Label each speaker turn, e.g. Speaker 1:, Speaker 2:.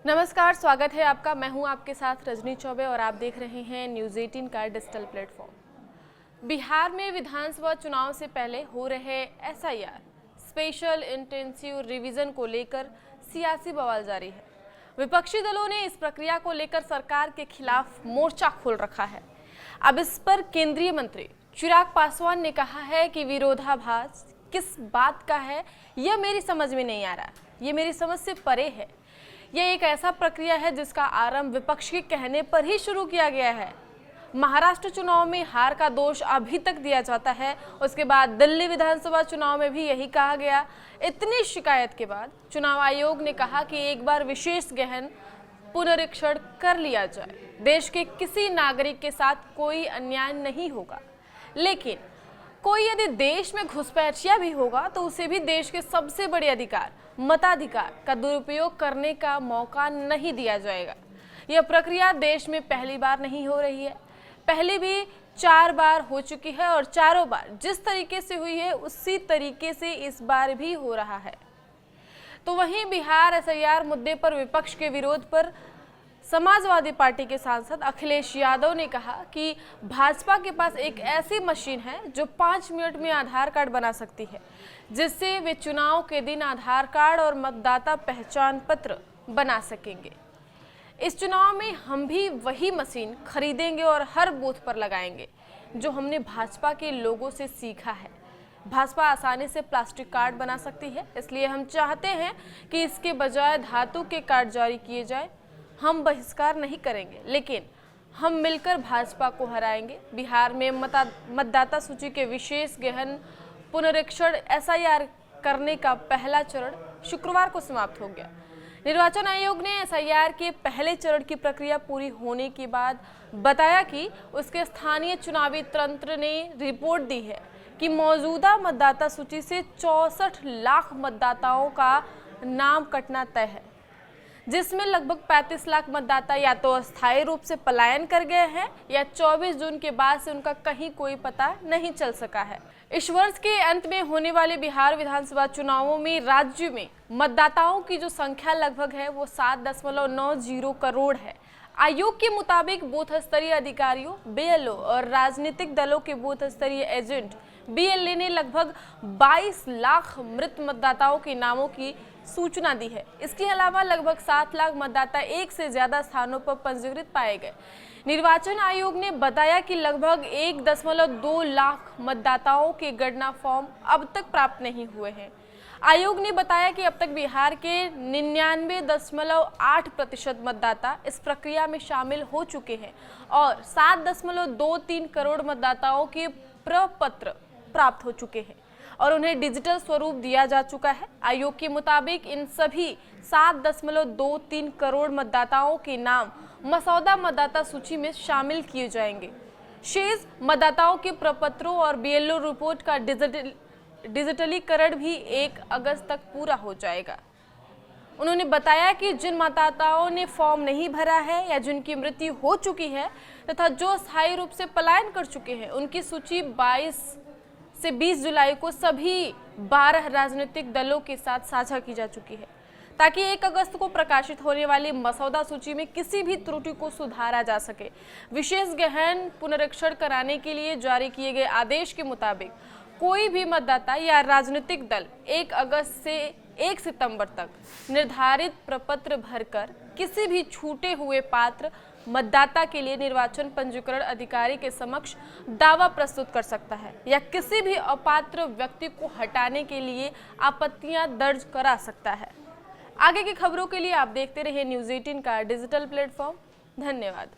Speaker 1: नमस्कार, स्वागत है आपका। मैं हूं आपके साथ रजनी चौबे और आप देख रहे हैं न्यूज़ 18 का डिजिटल प्लेटफॉर्म। बिहार में विधानसभा चुनाव से पहले हो रहे एसआईआर स्पेशल इंटेंसिव रिवीजन को लेकर सियासी बवाल जारी है। विपक्षी दलों ने इस प्रक्रिया को लेकर सरकार के खिलाफ मोर्चा खोल रखा है। अब इस पर केंद्रीय मंत्री चिराग पासवान ने कहा है कि विरोधाभास किस बात का है यह मेरी समझ में नहीं आ रहा, ये मेरी समझ से परे है। यह एक ऐसा प्रक्रिया है जिसका आरंभ विपक्ष के कहने पर ही शुरू किया गया है। महाराष्ट्र चुनाव में हार का दोष अभी तक दिया जाता है, उसके बाद दिल्ली विधानसभा चुनाव में भी यही कहा गया। इतनी शिकायत के बाद चुनाव आयोग ने कहा कि एक बार विशेष गहन पुनरीक्षण कर लिया जाए। देश के किसी नागरिक के साथ कोई अन्याय नहीं होगा, लेकिन कोई यदि देश में घुसपैठिया भी होगा तो उसे भी देश के सबसे बड़े अधिकार मताधिकार का दुरुपयोग करने का मौका नहीं दिया जाएगा। यह प्रक्रिया देश में पहली बार नहीं हो रही है, पहले भी 4 बार हो चुकी है और चारों बार जिस तरीके से हुई है उसी तरीके से इस बार भी हो रहा है। तो वहीं बिहार एसआईआर मुद्दे पर विपक्ष के विरोध पर समाजवादी पार्टी के सांसद अखिलेश यादव ने कहा कि भाजपा के पास एक ऐसी मशीन है जो 5 मिनट में आधार कार्ड बना सकती है, जिससे वे चुनाव के दिन आधार कार्ड और मतदाता पहचान पत्र बना सकेंगे। इस चुनाव में हम भी वही मशीन खरीदेंगे और हर बूथ पर लगाएंगे, जो हमने भाजपा के लोगों से सीखा है। भाजपा आसानी से प्लास्टिक कार्ड बना सकती है, इसलिए हम चाहते हैं कि इसके बजाय धातु के कार्ड जारी किए जाए। हम बहिष्कार नहीं करेंगे, लेकिन हम मिलकर भाजपा को हराएंगे। बिहार में मतदाता सूची के विशेष गहन पुनरीक्षण एसआईआर करने का पहला चरण शुक्रवार को समाप्त हो गया। निर्वाचन आयोग ने एसआईआर के पहले चरण की प्रक्रिया पूरी होने के बाद बताया कि उसके स्थानीय चुनावी तंत्र ने रिपोर्ट दी है कि मौजूदा मतदाता सूची से 64 लाख मतदाताओं का नाम कटना तय है, जिसमें लगभग 35 लाख मतदाता या तो अस्थायी रूप से पलायन कर गए हैं या 24 जून के बाद से उनका कहीं कोई पता नहीं चल सका है। इस वर्ष के अंत में होने वाले बिहार विधानसभा चुनावों में राज्य में मतदाताओं की जो संख्या लगभग है वो 7.90 करोड़ है। आयोग के मुताबिक बूथ स्तरीय अधिकारियों बीएलओ और राजनीतिक दलों के बूथ स्तरीय एजेंट बीएलए ने लगभग 22 लाख मृत मतदाताओं के नामों की सूचना दी है। इसके अलावा लगभग 7 लाख मतदाता एक से ज्यादा स्थानों पर पंजीकृत पाए गए। निर्वाचन आयोग ने बताया कि लगभग 1.2 लाख मतदाताओं के गणना फॉर्म अब तक प्राप्त नहीं हुए हैं। आयोग ने बताया कि अब तक बिहार के 99.8% मतदाता इस प्रक्रिया में शामिल हो चुके हैं और 7.23 करोड़ मतदाताओं के प्रपत्र प्राप्त हो चुके हैं और उन्हें डिजिटल स्वरूप दिया जा चुका है। आयोग के मुताबिक इन सभी 7.23 करोड़ मतदाताओं के नाम मसौदा मतदाता सूची में शामिल किए जाएंगे। शेष मतदाताओं के प्रपत्रों और बीएलओ रिपोर्ट का डिजिटलीकरण भी 1 अगस्त तक पूरा हो जाएगा। उन्होंने बताया कि जिन मतदाताओं ने फॉर्म नहीं भरा है या जिनकी मृत्यु हो चुकी है तथा जो स्थायी रूप से पलायन कर चुके हैं, उनकी सूची 22 से 20 जुलाई को सभी 12 राजनीतिक दलों के साथ साझा की जा चुकी है, ताकि 1 अगस्त को प्रकाशित होने वाली मसौदा सूची में किसी भी त्रुटि को सुधारा जा सके। विशेष गहन पुनरीक्षण कराने के लिए जारी किए गए आदेश के मुताबिक कोई भी मतदाता या राजनीतिक दल 1 अगस्त से 1 सितंबर तक निर्धारित प्रपत्र भरकर किसी भी छूटे हुए पात्र मतदाता के लिए निर्वाचन पंजीकरण अधिकारी के समक्ष दावा प्रस्तुत कर सकता है या किसी भी अपात्र व्यक्ति को हटाने के लिए आपत्तियां दर्ज करा सकता है। आगे की खबरों के लिए आप देखते रहिए न्यूज़ 18 का डिजिटल प्लेटफॉर्म। धन्यवाद।